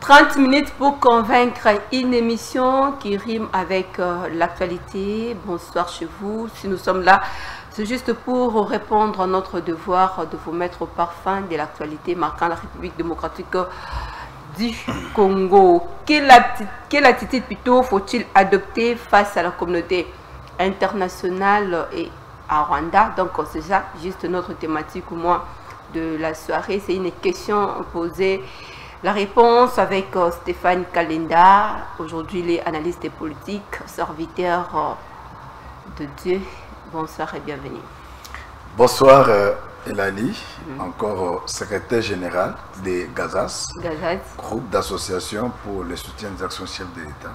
30 minutes pour convaincre, une émission qui rime avec l'actualité. Bonsoir chez vous. Si nous sommes là, c'est juste pour répondre à notre devoir de vous mettre au parfum de l'actualité marquant la République démocratique du Congo. Quelle attitude plutôt faut-il adopter face à la communauté internationale et à Rwanda? Donc c'est ça, juste notre thématique au moins de la soirée. C'est une question posée. La réponse avec Stéphane Kalenda, aujourd'hui les analystes politiques, serviteurs de Dieu. Bonsoir et bienvenue. Bonsoir Elali, encore secrétaire général des Gazas, groupe d'association pour le soutien des actions chefs de l'État.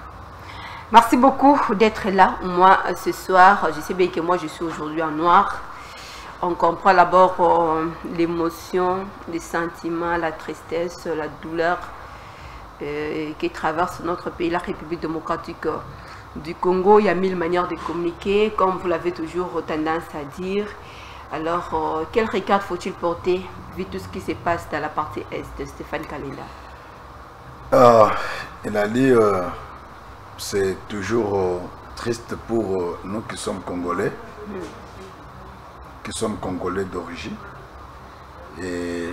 Merci beaucoup d'être là. Moi ce soir, je sais bien que moi je suis aujourd'hui en noir. On comprend d'abord l'émotion, les sentiments, la tristesse, la douleur qui traverse notre pays, la République démocratique du Congo. Il y a 1000 manières de communiquer, comme vous l'avez toujours tendance à dire. Alors, quel regard faut-il porter vu tout ce qui se passe dans la partie est de Stéphane Kalenda? Elali, c'est toujours triste pour nous qui sommes Congolais. Qui sommes Congolais d'origine et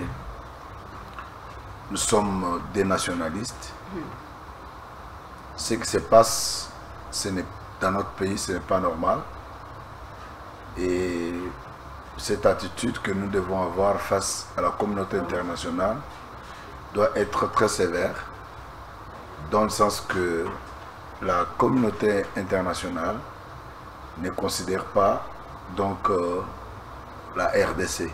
nous sommes des nationalistes. Ce qui se passe dans notre pays, ce n'est pas normal. Et cette attitude que nous devons avoir face à la communauté internationale doit être très sévère, dans le sens que la communauté internationale ne considère pas donc la RDC,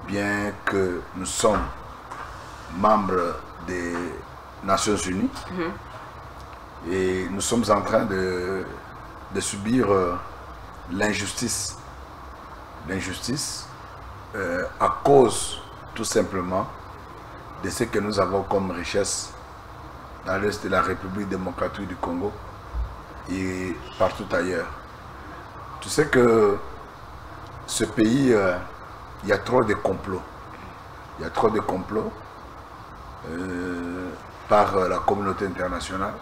bien que nous sommes membres des Nations Unies et nous sommes en train de subir l'injustice. L'injustice à cause tout simplement de ce que nous avons comme richesse dans l'est de la République démocratique du Congo et partout ailleurs. Tu sais que ce pays, il y a trop de complots. Il y a trop de complots par la communauté internationale.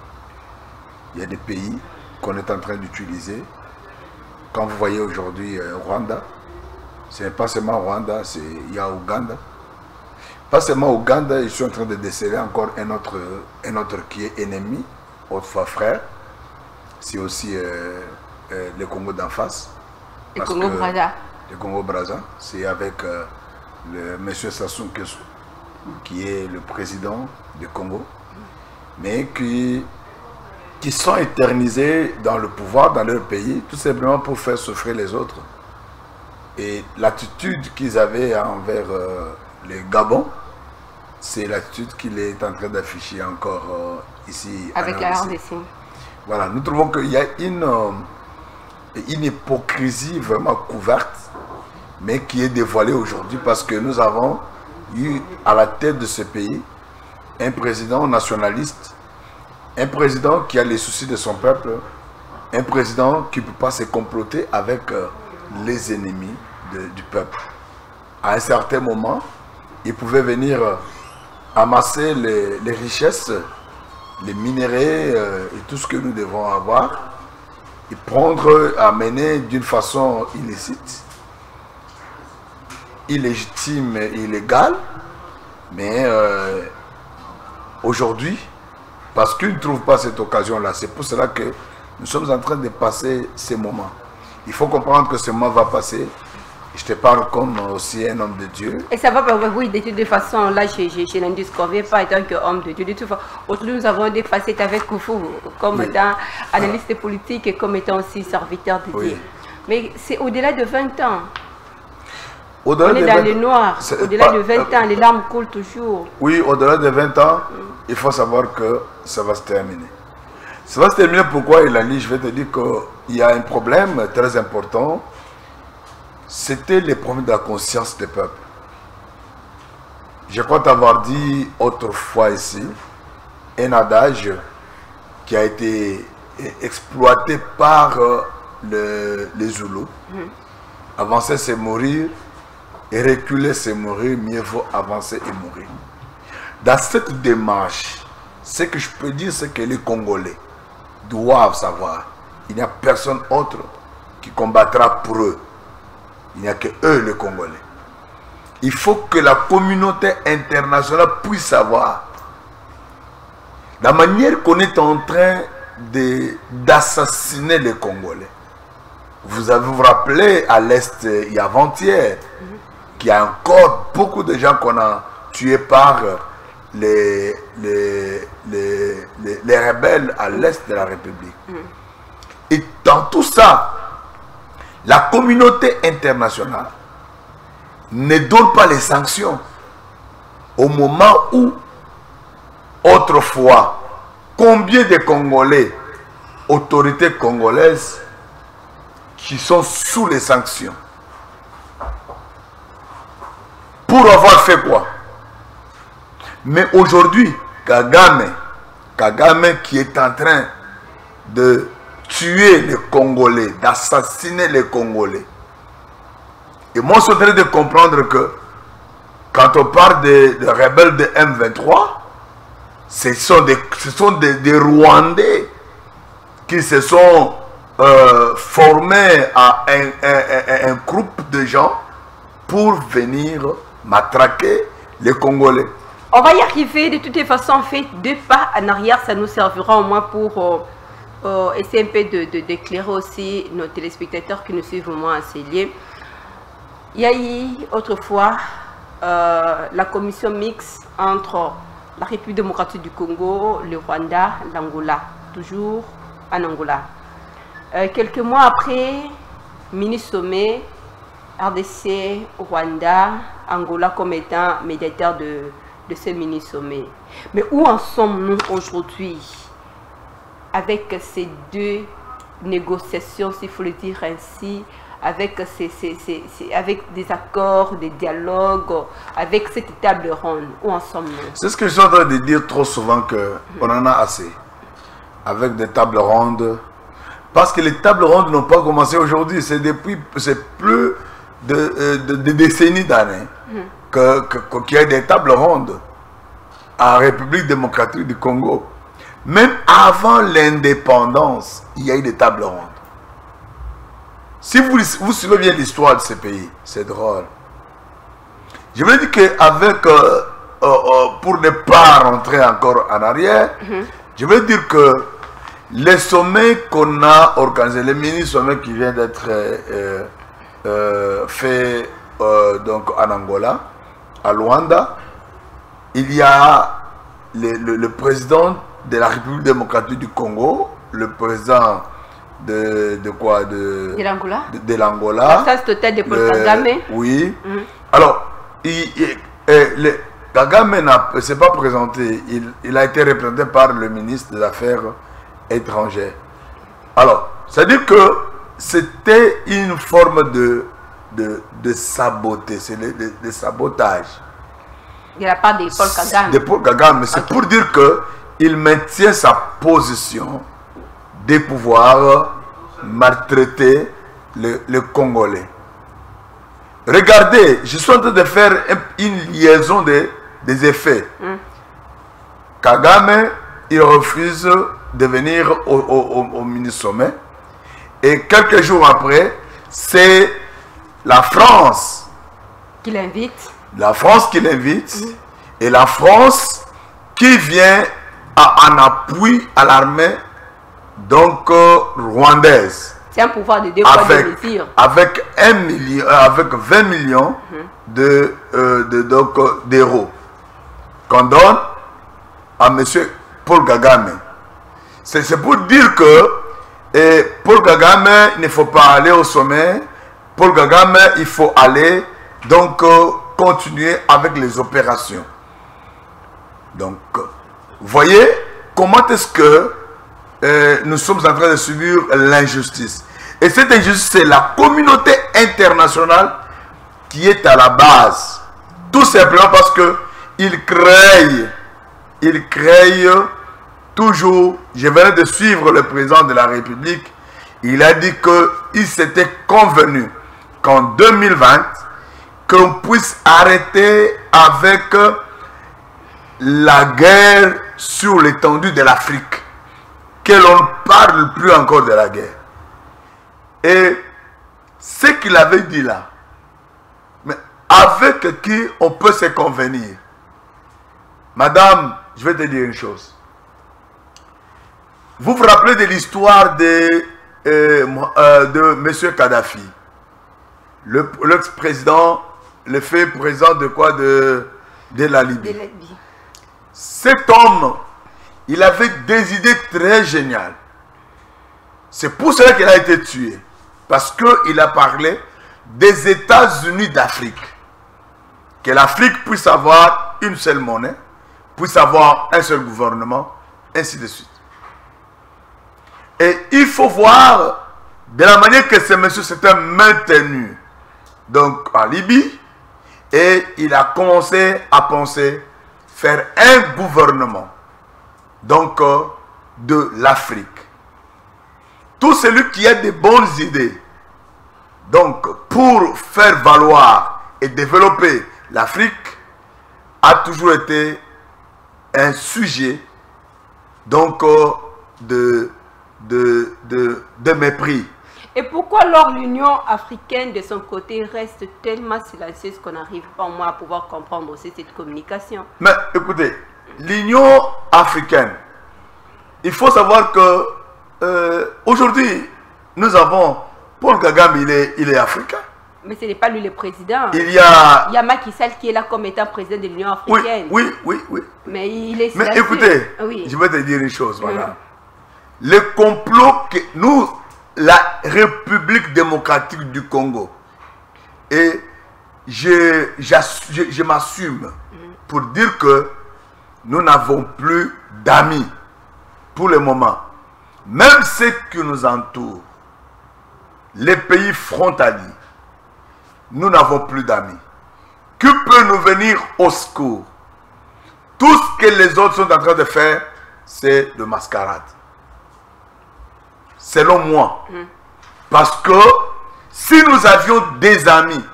Il y a des pays qu'on est en train d'utiliser. Quand vous voyez aujourd'hui Rwanda, ce n'est pas seulement Rwanda, il y a Ouganda. Pas seulement Ouganda, ils sont en train de déceler encore un autre qui est ennemi, autrefois frère. C'est aussi le Congo d'en face. Le Congo-Brazza. Le Congo-Brazza, c'est avec le monsieur Sassou Nguesso, qui est le président du Congo, mais qui sont éternisés dans le pouvoir, dans leur pays, tout simplement pour faire souffrir les autres. Et l'attitude qu'ils avaient envers les Gabon, c'est l'attitude qu'il est en train d'afficher encore ici. Avec la RDC. Voilà, nous trouvons qu'il y a une hypocrisie vraiment couverte, mais qui est dévoilée aujourd'hui parce que nous avons eu à la tête de ce pays un président nationaliste, un président qui a les soucis de son peuple, un président qui ne peut pas se comploter avec les ennemis du peuple. À un certain moment, il pouvait venir amasser les richesses, les minéraux et tout ce que nous devons avoir, et prendre, amener d'une façon illicite, illégitime et illégale, mais aujourd'hui, parce qu'ils ne trouvent pas cette occasion-là, c'est pour cela que nous sommes en train de passer ces moments. Il faut comprendre que ce moment va passer. Je te parle comme aussi un homme de Dieu. Et ça va pas, oui, de toute façon, là, je n'en discordais pas étant qu'homme de Dieu. De toute façon, aujourd'hui, nous avons des facettes avec vous, comme étant analyste politique et comme étant aussi serviteur de Dieu. Mais c'est au-delà de 20 ans. On est dans le noir. Au-delà de 20 ans, les larmes coulent toujours. Oui, au-delà de 20 ans, il faut savoir que ça va se terminer. Ça va se terminer pourquoi, Elali? Je vais te dire qu'il y a un problème très important. C'était le problème de la conscience des peuples. Je crois t'avoir dit autrefois ici un adage qui a été exploité par les Zoulous. Avancer c'est mourir et reculer c'est mourir, mieux vaut avancer et mourir. Dans cette démarche Ce que je peux dire, c'est que les Congolais doivent savoir. Il n'y a personne autre qui combattra pour eux. Il n'y a que eux, les Congolais. Il faut que la communauté internationale puisse savoir la manière qu'on est en train d'assassiner les Congolais. Vous vous rappelez à l'Est, il y a avant-hier, qu'il y a encore beaucoup de gens qu'on a tués par les rebelles à l'Est de la République. Et dans tout ça, la communauté internationale ne donne pas les sanctions au moment où, autrefois, combien de Congolais, autorités congolaises, qui sont sous les sanctions, pour avoir fait quoi? Mais aujourd'hui, Kagame qui est en train de tuer les Congolais, d'assassiner les Congolais. Et moi, je suis en train de comprendre que quand on parle de rebelles de M23, ce sont des Rwandais qui se sont formés à un groupe de gens pour venir matraquer les Congolais. On va y arriver de toutes les façons. En fait, 2 pas en arrière, ça nous servira au moins pour essayer un peu d'éclairer aussi nos téléspectateurs qui nous suivent au moins à ces lieux. Il y a eu autrefois la commission mixte entre la République démocratique du Congo, le Rwanda, l'Angola, toujours en Angola. Quelques mois après, mini-sommet, RDC, Rwanda, Angola comme étant médiateur de ce mini-sommet. Mais où en sommes-nous aujourd'hui avec ces 2 négociations, s'il faut le dire ainsi, avec, avec des accords, des dialogues, avec cette table ronde? Où en sommes-nous? C'est ce que je suis en train de dire trop souvent, qu'on en a assez. Avec des tables rondes. Parce que les tables rondes n'ont pas commencé aujourd'hui. C'est plus de décennies d'années qu'il y a des tables rondes en République démocratique du Congo. Même avant l'indépendance, il y a eu des tables rondes. Si vous suivez bien l'histoire de ces pays, c'est drôle. Je veux dire qu'avec, pour ne pas rentrer encore en arrière, je veux dire que les sommets qu'on a organisés, les mini-sommets qui viennent d'être faits donc en Angola, à Luanda, il y a le président de la République démocratique du Congo, le président de l'Angola. De l'Angola. Ça, c'est peut-être de Paul Kagame. Oui. Alors, Kagame ne s'est pas présenté. Il a été représenté par le ministre des Affaires étrangères. Alors, c'est-à-dire que c'était une forme de saboter, c'est de sabotage. De la part de Paul Kagame. De Paul Kagame, c'est pour dire qu'il maintient sa position de pouvoir maltraiter le Congolais. Regardez, je suis en train de faire une liaison des effets. Kagame, il refuse de venir au mini-sommet. Et quelques jours après, c'est la France qui l'invite. La France qui l'invite. Et la France qui vient en appui à l'armée donc rwandaise. C'est un pouvoir de 2 poids 2 mesures. Avec 20 millions d'euros qu'on donne à M. Paul Kagame. C'est pour dire que Paul Kagame, il ne faut pas aller au sommet. Paul Kagame, il faut aller donc continuer avec les opérations. Donc, vous voyez comment est-ce que nous sommes en train de subir l'injustice. Et cette injustice, c'est la communauté internationale qui est à la base. Tout simplement parce qu'ils créent toujours. Je venais de suivre le président de la République. Il a dit qu'il s'était convenu qu'en 2020, qu'on puisse arrêter avec la guerre sur l'étendue de l'Afrique que l'on ne parle plus encore de la guerre. Et ce qu'il avait dit là, mais avec qui on peut se convenir. Madame, je vais te dire une chose. Vous vous rappelez de l'histoire de M. Kadhafi, l'ex-président, le fait président de quoi? De la Libye. Cet homme, il avait des idées très géniales. C'est pour cela qu'il a été tué. Parce qu'il a parlé des États-Unis d'Afrique. Que l'Afrique puisse avoir une seule monnaie, puisse avoir un seul gouvernement, ainsi de suite. Et il faut voir de la manière que ce monsieur s'était maintenu donc en Libye, et il a commencé à penser faire un gouvernement donc de l'Afrique. Tout celui qui a des bonnes idées donc pour faire valoir et développer l'Afrique a toujours été un sujet donc de mépris. Et pourquoi alors l'Union africaine de son côté reste tellement silencieuse qu'on n'arrive pas au moins à pouvoir comprendre aussi cette communication? Mais écoutez, l'Union africaine, il faut savoir que aujourd'hui, nous avons Paul Kagame, il est africain. Mais ce n'est pas lui le président. Il y a Macky Sall qui est là comme étant président de l'Union africaine. Oui. Mais il est silencieux. Mais écoutez, oui. Je vais te dire une chose, voilà. Le complot que nous, la République démocratique du Congo, et je m'assume pour dire que nous n'avons plus d'amis pour le moment. Même ceux qui nous entourent, les pays frontaliers, nous n'avons plus d'amis. Qui peut nous venir au secours? Tout ce que les autres sont en train de faire, c'est de mascarade. Selon moi. Parce que si nous avions des amis,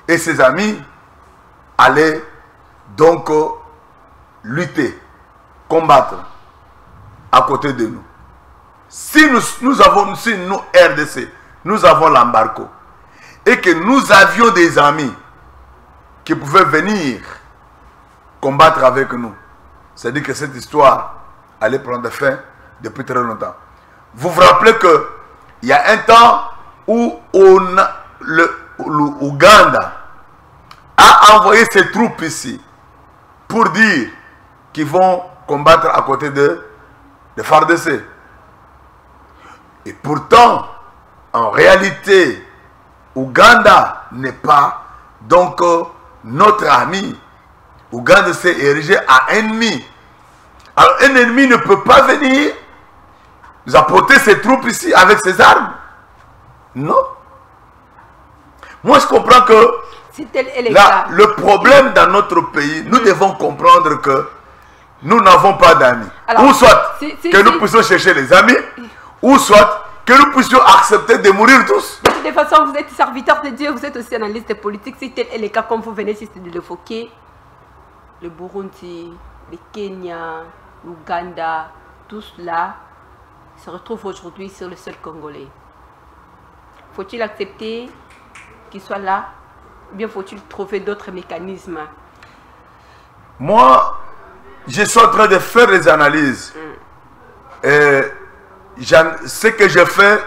et ces amis allaient donc lutter, combattre à côté de nous. Si nous, RDC, nous avons l'embargo, et que nous avions des amis qui pouvaient venir combattre avec nous, c'est-à-dire que cette histoire allait prendre fin depuis très longtemps. Vous vous rappelez qu'il y a un temps où l'Ouganda a envoyé ses troupes ici pour dire qu'ils vont combattre à côté de FARDC. Et pourtant, en réalité, Ouganda n'est pas donc notre ami. Ouganda s'est érigé à ennemi. Alors un ennemi ne peut pas venir nous apporter ses troupes ici avec ses armes. Non. Moi je comprends que là, le problème dans notre pays, nous devons comprendre que nous n'avons pas d'amis. Ou soit que nous puissions chercher les amis, ou soit que nous puissions accepter de mourir tous. De toute façon, vous êtes serviteur de Dieu, vous êtes aussi analyste politique. Si tel est le cas, comme vous venez juste de l'évoquer, le Burundi, le Kenya, l'Ouganda, tout cela se retrouve aujourd'hui sur le sol congolais. Faut-il accepter qu'il soit là, ou bien faut-il trouver d'autres mécanismes? Moi, je suis en train de faire des analyses. Et ce que je fais,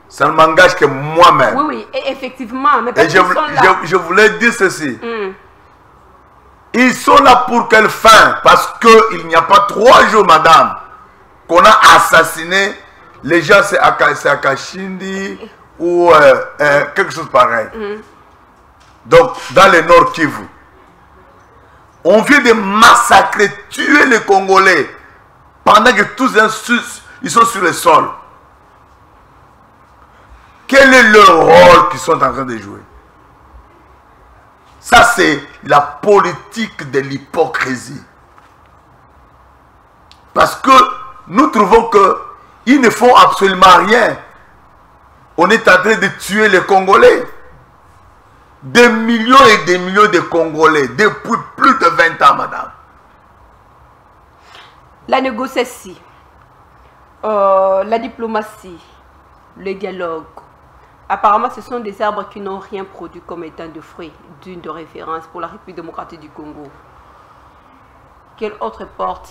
ça ne m'engage que moi-même. Oui, et effectivement. Mais et je voulais dire ceci. Ils sont là pour quelle fin? Parce qu'il n'y a pas 3 jours, madame, qu'on a assassiné les gens, c'est à Kashindi ou quelque chose pareil. Donc, dans le Nord Kivu. On vient de massacrer, tuer les Congolais pendant que tous ils sont sur le sol. Quel est le rôle qu'ils sont en train de jouer? Ça, c'est la politique de l'hypocrisie. Parce que nous trouvons qu'ils ne font absolument rien. On est en train de tuer les Congolais. Des millions et des millions de Congolais, depuis plus plus de 20 ans, madame. La négociation, la diplomatie, le dialogue. Apparemment, ce sont des arbres qui n'ont rien produit comme étant de fruits, d'une de référence pour la République démocratique du Congo. Quelle autre porte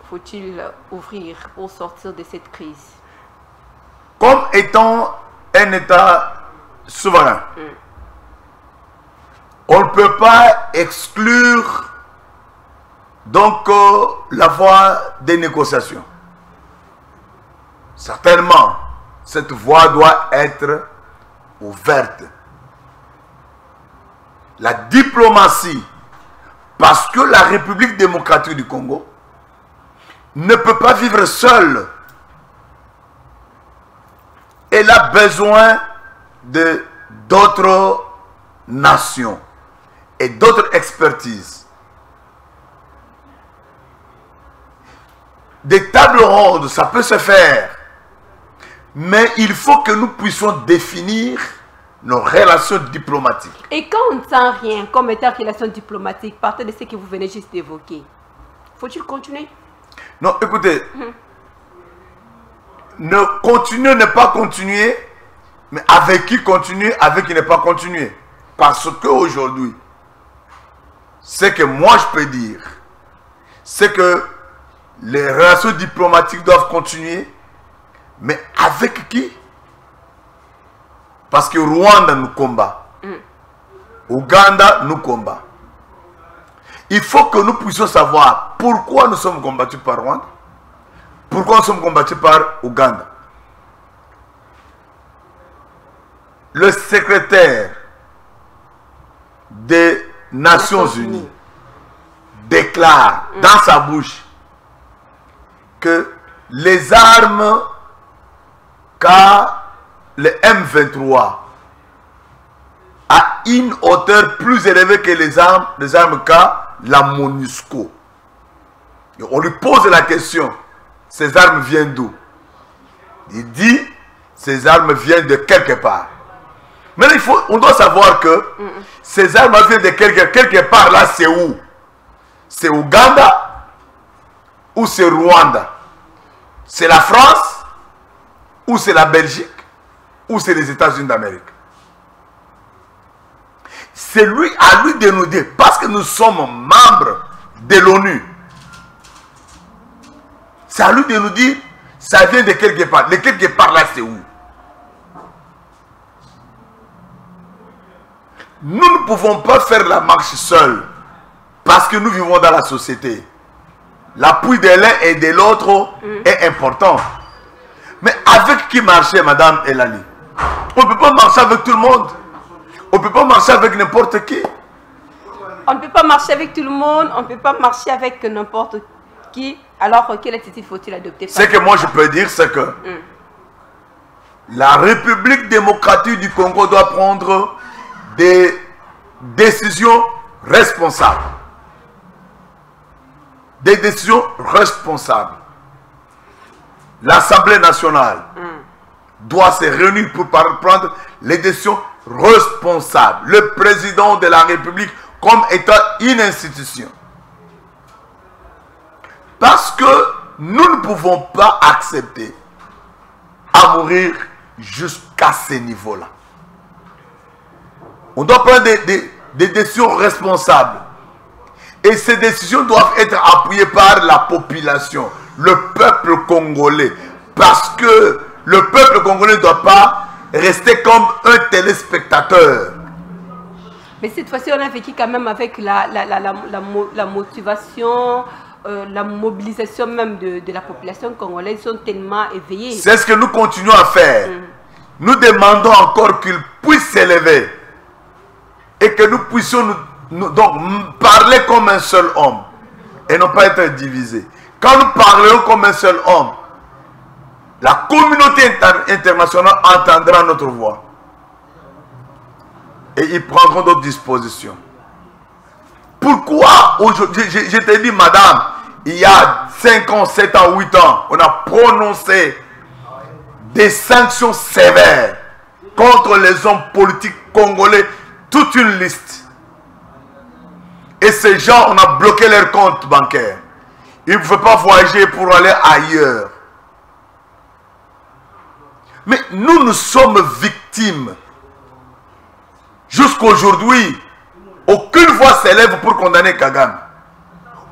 faut-il ouvrir pour sortir de cette crise? Comme étant un État souverain, on ne peut pas exclure donc la voie des négociations. Certainement, cette voie doit être ouverte. La diplomatie, parce que la République démocratique du Congo ne peut pas vivre seule. Elle a besoin d'autres nations et d'autres expertises. Des tables rondes, ça peut se faire. Mais il faut que nous puissions définir nos relations diplomatiques. Et quand on ne sent rien comme étant relation diplomatique, partez de ce que vous venez juste d'évoquer, faut-il continuer? Non, écoutez, ne pas continuer, mais avec qui continuer, avec qui ne pas continuer. Parce qu'aujourd'hui, ce que moi je peux dire, c'est que les relations diplomatiques doivent continuer, mais avec qui? Parce que Rwanda nous combat. Ouganda nous combat. Il faut que nous puissions savoir pourquoi nous sommes combattus par Rwanda, pourquoi nous sommes combattus par Ouganda. Le secrétaire des Nations Unies déclare dans sa bouche que les armes qu'a le M23 à une hauteur plus élevée que les armes qu'a la MONUSCO. Et on lui pose la question, ces armes viennent d'où? Il dit, ces armes viennent de quelque part. Mais on doit savoir que ces armes viennent de quelque part. Là, c'est où? C'est Ouganda ou c'est Rwanda? C'est la France ou c'est la Belgique ou c'est les États-Unis d'Amérique? C'est à lui de nous dire, parce que nous sommes membres de l'ONU. C'est à lui de nous dire, ça vient de quelque part. De quelque part là, c'est où? Nous ne pouvons pas faire la marche seuls, parce que nous vivons dans la société. L'appui de l'un et de l'autre est important. Mais avec qui marcher, Madame Elali? On ne peut pas marcher avec tout le monde. On ne peut pas marcher avec n'importe qui. On ne peut pas marcher avec tout le monde, on ne peut pas marcher avec n'importe qui. Alors, quelle attitude faut-il adopter? Ce que moi je peux dire, c'est que la République démocratique du Congo doit prendre des décisions responsables. Des décisions responsables. L'Assemblée nationale doit se réunir pour prendre les décisions responsables. Le président de la République comme étant une institution. Parce que nous ne pouvons pas accepter à mourir jusqu'à ce niveau-là. On doit prendre des décisions responsables. Et ces décisions doivent être appuyées par la population, le peuple congolais. Parce que le peuple congolais ne doit pas rester comme un téléspectateur. Mais cette fois-ci, on a vécu quand même avec la motivation, la mobilisation même de la population congolaise. Ils sont tellement éveillés. C'est ce que nous continuons à faire. Nous demandons encore qu'ils puissent s'élever et que nous puissions donc parler comme un seul homme et non pas être divisés. Quand nous parlerons comme un seul homme, la communauté internationale entendra notre voix. Et ils prendront d'autres dispositions. Pourquoi aujourd'hui, je te dis, madame, il y a 5 ans, 7 ans, 8 ans, on a prononcé des sanctions sévères contre les hommes politiques congolais, toute une liste. Et ces gens, on a bloqué leur compte bancaire. Ils ne pouvaient pas voyager pour aller ailleurs. Mais nous sommes victimes. Jusqu'aujourd'hui, aucune voix s'élève pour condamner Kagame.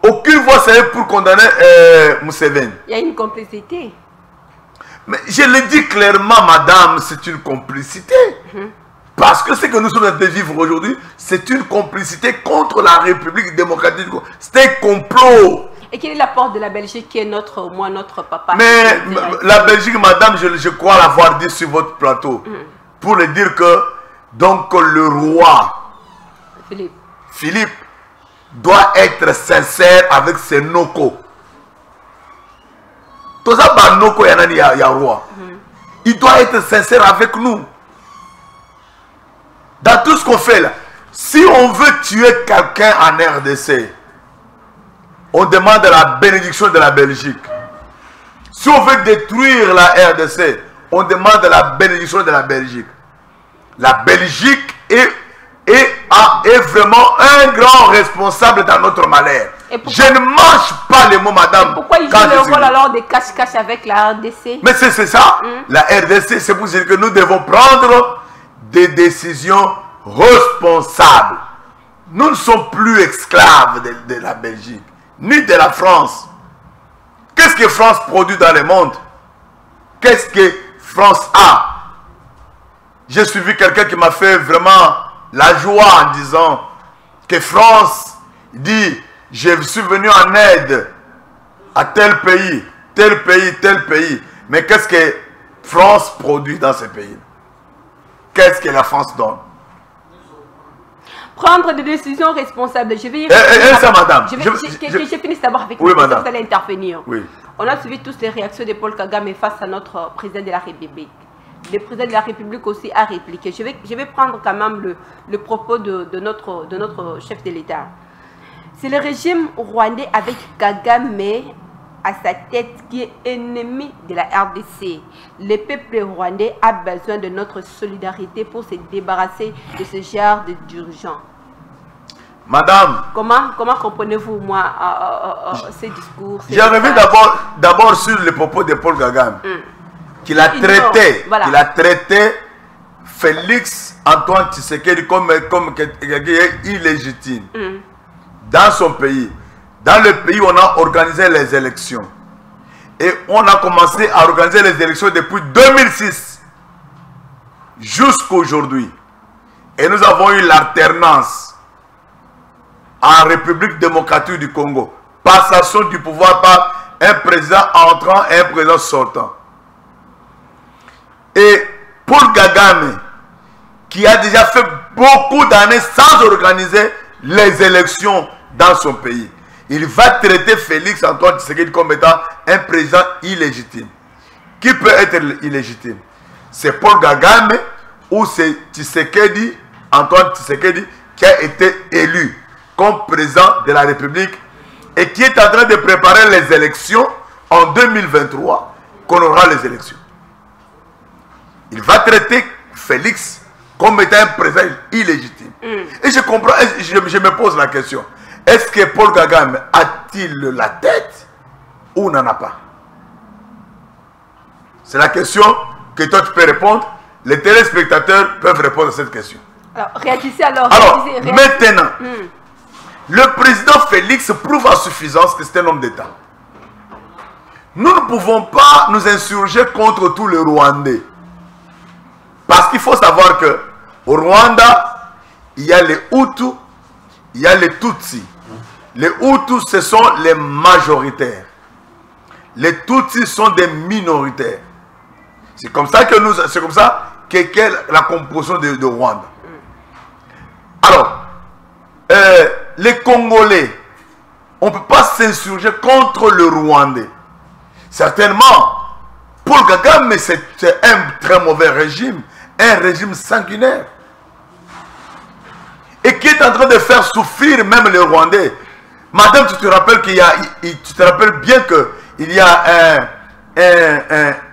Aucune voix s'élève pour condamner Museveni. Il y a une complicité. Mais je le dis clairement, madame, c'est une complicité. Parce que ce que nous sommes en train de vivre aujourd'hui, c'est une complicité contre la République démocratique du Congo. C'est un complot. Et quel est l'apport de la Belgique qui est notre papa? Mais la Belgique, madame, je crois l'avoir dit sur votre plateau. Pour le dire que, donc, le roi Philippe doit être sincère avec ses noko. Tout ça, noko, il y a roi. Il doit être sincère avec nous. Dans tout ce qu'on fait là, si on veut tuer quelqu'un en RDC, on demande la bénédiction de la Belgique. Si on veut détruire la RDC, on demande la bénédiction de la Belgique. La Belgique est vraiment un grand responsable dans notre malheur. Je ne mange pas les mots, madame. Et pourquoi il joue le rôle alors de cache-cache avec la RDC? Mais c'est ça. La RDC, c'est pour dire que nous devons prendre des décisions responsables. Nous ne sommes plus esclaves de la Belgique, ni de la France. Qu'est-ce que France produit dans le monde? Qu'est-ce que France a? J'ai suivi quelqu'un qui m'a fait vraiment la joie en disant que France dit: je suis venu en aide à tel pays, tel pays, tel pays. Mais qu'est-ce que France produit dans ces pays? Qu'est-ce que la France donne? Prendre des décisions responsables. Je vais ça, madame. Je finis d'abord avec oui, vous. madame. Vous allez intervenir. Oui. On a suivi tous les réactions de Paul Kagame face à notre président de la République. Le président de la République aussi a répliqué. Je vais prendre quand même le propos de notre chef de l'État. C'est le régime rwandais avec Kagame à sa tête qui est ennemi de la RDC. Le peuple rwandais a besoin de notre solidarité pour se débarrasser de ce genre de dirigeants. Madame, comment comprenez-vous, moi, ces discours? J'ai revu d'abord sur les propos de Paul Kagame, qu'il a traité Félix Antoine Tshisekedi comme illégitime dans son pays. Dans le pays, on a organisé les élections. Et on a commencé à organiser les élections depuis 2006 jusqu'aujourd'hui. Et nous avons eu l'alternance en République démocratique du Congo. Passation du pouvoir par un président entrant et un président sortant. Et Paul Kagame, qui a déjà fait beaucoup d'années sans organiser les élections dans son pays, il va traiter Félix Antoine Tshisekedi comme étant un président illégitime. Qui peut être illégitime? C'est Paul Kagame ou c'est Tshisekedi, Antoine Tshisekedi, qui a été élu comme président de la République et qui est en train de préparer les élections en 2023, qu'on aura les élections. Il va traiter Félix comme étant un président illégitime. Et je comprends, je me pose la question. Est-ce que Paul Kagame a-t-il la tête ou n'en a pas? C'est la question que toi tu peux répondre. Les téléspectateurs peuvent répondre à cette question. Alors, réagissez alors. Réagissez. Maintenant, le président Félix prouve à suffisance que c'est un homme d'État. Nous ne pouvons pas nous insurger contre tous les Rwandais. Parce qu'il faut savoir que au Rwanda, il y a les Hutus, il y a les Tutsis. Les Hutus, ce sont les majoritaires. Les Tutsis sont des minoritaires. C'est comme ça qu'est la composition de Rwanda. Alors, les Congolais, on ne peut pas s'insurger contre le Rwandais. Certainement, Paul Kagame, c'est un très mauvais régime, un régime sanguinaire. Et qui est en train de faire souffrir même les Rwandais. Madame, tu te rappelles bien qu'il y a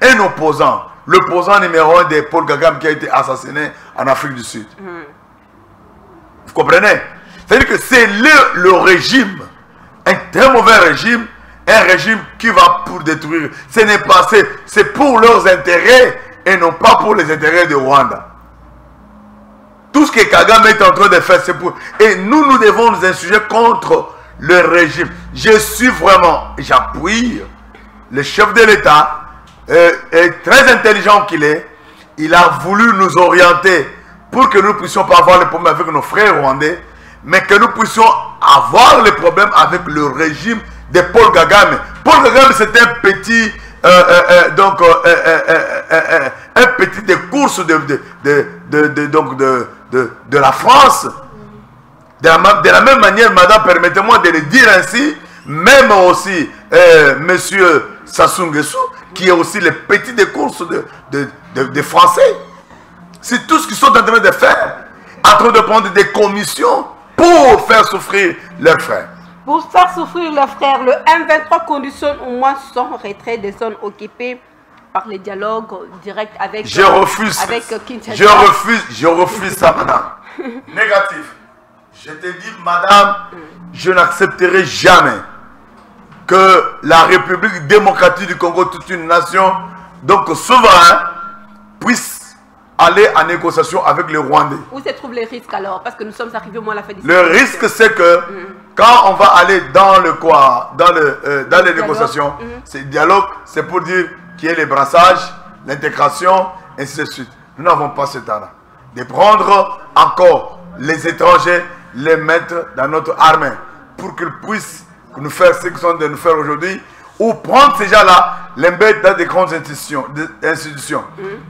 un opposant, l'opposant numéro 1 de Paul Kagame qui a été assassiné en Afrique du Sud. Vous comprenez? C'est-à-dire que c'est le régime, un très mauvais régime, un régime qui va pour détruire. Ce n'est pas, c'est pour leurs intérêts et non pas pour les intérêts de Rwanda. Tout ce que Kagame est en train de faire, c'est pour... Et nous devons nous insurger contre le régime. Je suis vraiment, j'appuie le chef de l'État, très intelligent qu'il est. Il a voulu nous orienter pour que nous ne puissions pas avoir les problèmes avec nos frères rwandais, mais que nous puissions avoir les problèmes avec le régime de Paul Kagame. Paul Kagame, c'est un petit... un petit des courses de la France. De la même manière, madame, permettez-moi de le dire ainsi, même aussi monsieur Sassou Nguesso, qui est aussi le petit des courses des Français. C'est tout ce qu'ils sont en train de faire, en train de prendre des commissions pour faire souffrir leurs frères. Pour faire souffrir leurs frères, le M23 conditionne au moins son retrait des zones occupées par les dialogues directs avec Kinshasa. Je refuse ça, madame. Négatif. Je te dis, madame, je n'accepterai jamais que la République démocratique du Congo, toute une nation, donc souverain, puisse aller en négociation avec les Rwandais. Où se trouvent les risques alors? Parce que nous sommes arrivés au moins à la fin du Le risque, c'est que quand on va aller dans le quoi, dans les négociations, ce dialogue, c'est pour dire qu'il y ait les brassages, l'intégration, ainsi de suite. Nous n'avons pas ce temps-là. De prendre encore les étrangers, les mettre dans notre armée pour qu'ils puissent nous faire ce qu'ils sont de nous faire aujourd'hui, ou prendre ces gens-là, les mettre dans des grandes institutions.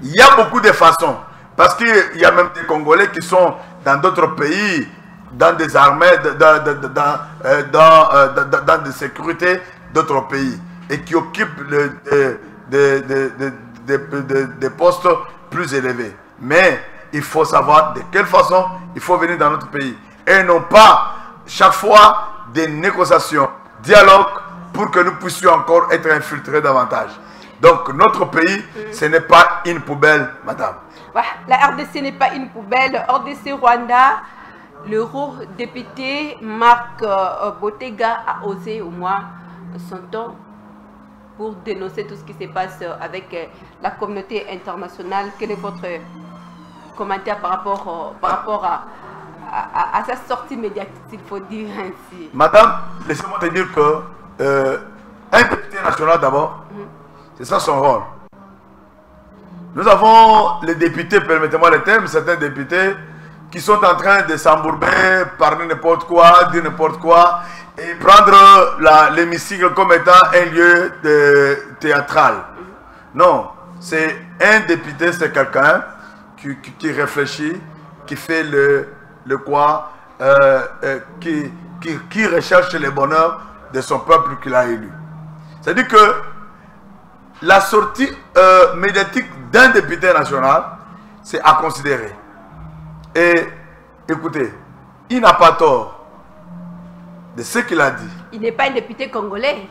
Il y a beaucoup de façons, parce qu'il y a même des Congolais qui sont dans d'autres pays, dans des armées, dans des sécurités d'autres pays, et qui occupent des postes plus élevés. Mais il faut savoir de quelle façon il faut venir dans notre pays. Et non pas chaque fois des négociations, dialogue, pour que nous puissions encore être infiltrés davantage. Donc notre pays, ce n'est pas une poubelle, madame. La RDC n'est pas une poubelle. RDC Rwanda, l'eurodéputé Marc Bottega a osé au moins son temps pour dénoncer tout ce qui se passe avec la communauté internationale. Quel est votre commentaire par rapport à sa sortie médiatique, il faut dire ainsi? Madame, laissez-moi te dire que un député national d'abord, c'est ça son rôle. Nous avons les députés, permettez-moi le terme, certains députés qui sont en train de s'embourber, parler n'importe quoi, dire n'importe quoi, et prendre l'hémicycle comme étant un lieu théâtral. Non, c'est un député, c'est quelqu'un qui réfléchit, qui fait le quoi, qui recherche le bonheur de son peuple qu'il a élu. C'est-à-dire que la sortie médiatique d'un député national, c'est à considérer. Et écoutez, il n'a pas tort de ce qu'il a dit. Il n'est pas un député congolais.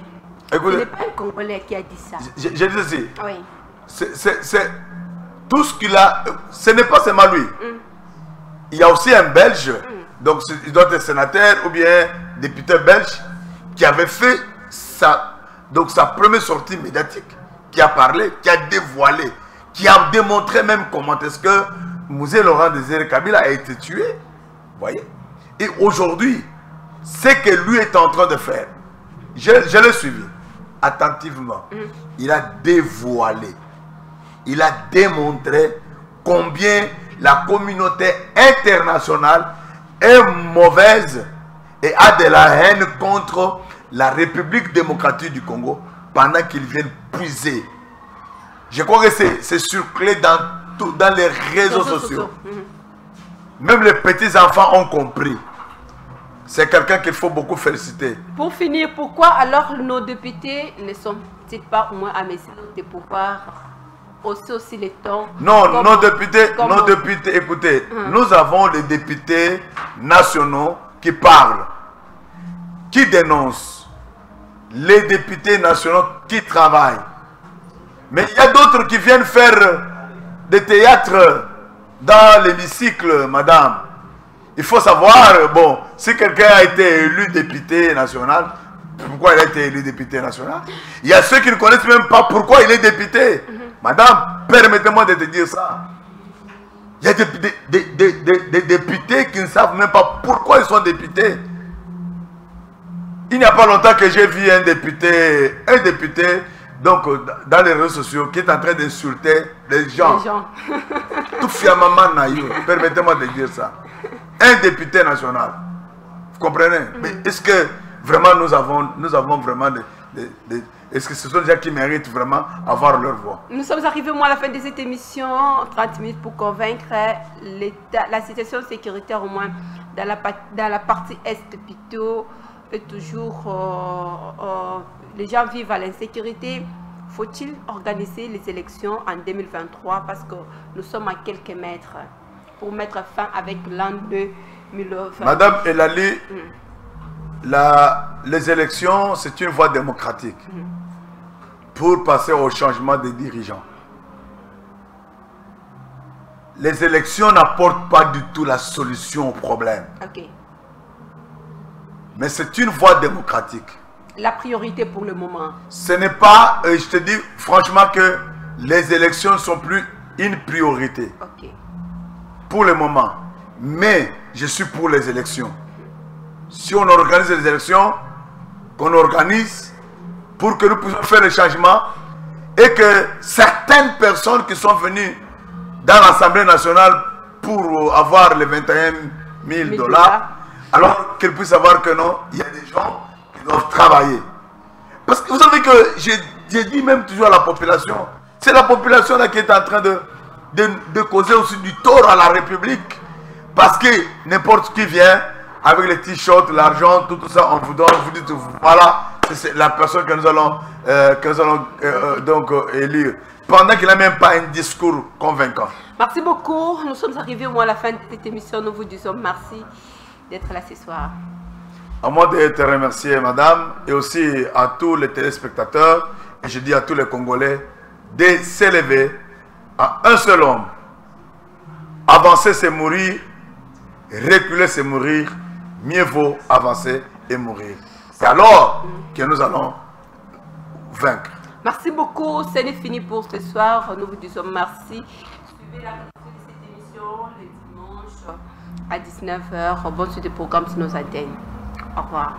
Écoutez, ce n'est pas un Congolais qui a dit ça. Je dis ceci. Oui. C'est tout ce qu'il a. Ce n'est pas seulement lui. Il y a aussi un Belge, donc il doit être sénateur ou bien député belge, qui avait fait sa première sortie médiatique, qui a parlé, qui a dévoilé, qui a démontré même comment est-ce que Mouzé Laurent Désiré Kabila a été tué. Voyez. Et aujourd'hui, ce que lui est en train de faire, je l'ai suivi attentivement. Il a dévoilé, il a démontré combien la communauté internationale est mauvaise et a de la haine contre la République démocratique du Congo pendant qu'ils viennent puiser. Je crois que c'est circulé dans les réseaux sociaux. Même les petits enfants ont compris. C'est quelqu'un qu'il faut beaucoup féliciter. Pour finir, pourquoi alors nos députés ne sont-ils pas au moins à mesure de pouvoir hausser aussi les temps? Non, nos députés, écoutez, nous avons les députés nationaux qui parlent, qui dénoncent, les députés nationaux qui travaillent. Mais il y a d'autres qui viennent faire des théâtres dans l'hémicycle, madame. Il faut savoir, bon, si quelqu'un a été élu député national, pourquoi il a été élu député national? Il y a ceux qui ne connaissent même pas pourquoi il est député. Madame, permettez-moi de te dire ça. Il y a des députés qui ne savent même pas pourquoi ils sont députés. Il n'y a pas longtemps que j'ai vu un député, donc dans les réseaux sociaux, qui est en train d'insulter les gens. Tout fièrement naïf, permettez-moi de dire ça. Un député national. Vous comprenez? Mais est-ce que vraiment nous avons vraiment est-ce que ce sont des gens qui méritent vraiment avoir leur voix? Nous sommes arrivés à la fin de cette émission, 30 minutes pour convaincre la situation sécuritaire au moins dans la partie est plutôt est toujours les gens vivent à l'insécurité. Faut-il organiser les élections en 2023 parce que nous sommes à quelques mètres pour mettre fin avec l'an 2020? Madame Elali, les élections, c'est une voie démocratique pour passer au changement des dirigeants. Les élections n'apportent pas du tout la solution au problème. Okay. Mais c'est une voie démocratique. La priorité pour le moment. Ce n'est pas, je te dis franchement que les élections ne sont plus une priorité. Okay. Pour le moment. Mais je suis pour les élections. Si on organise les élections, qu'on organise pour que nous puissions faire le changement et que certaines personnes qui sont venues dans l'Assemblée nationale pour avoir les 21 000 $, alors qu'elles puissent savoir que non, il y a des gens qui doivent travailler. Parce que vous savez que j'ai dit même toujours à la population, c'est la population là qui est en train de causer aussi du tort à la République. Parce que n'importe qui vient avec les t-shirts, l'argent, tout ça, on vous donne, vous dites, voilà, c'est la personne que nous allons, donc élire. Pendant qu'il n'a même pas un discours convaincant. Merci beaucoup. Nous sommes arrivés à la fin de cette émission. Nous vous disons merci d'être là ce soir. À moi de te remercier, madame, et aussi à tous les téléspectateurs, et je dis à tous les Congolais, de s'élever à un seul homme. Avancer, c'est mourir. Reculer, c'est mourir. Mieux vaut avancer et mourir. C'est alors que nous allons vaincre. Merci beaucoup. C'est fini pour ce soir. Nous vous disons merci. Suivez la continuité de cette émission le dimanche à 19 h. Bonne suite de programme sur nos antennes. Au revoir.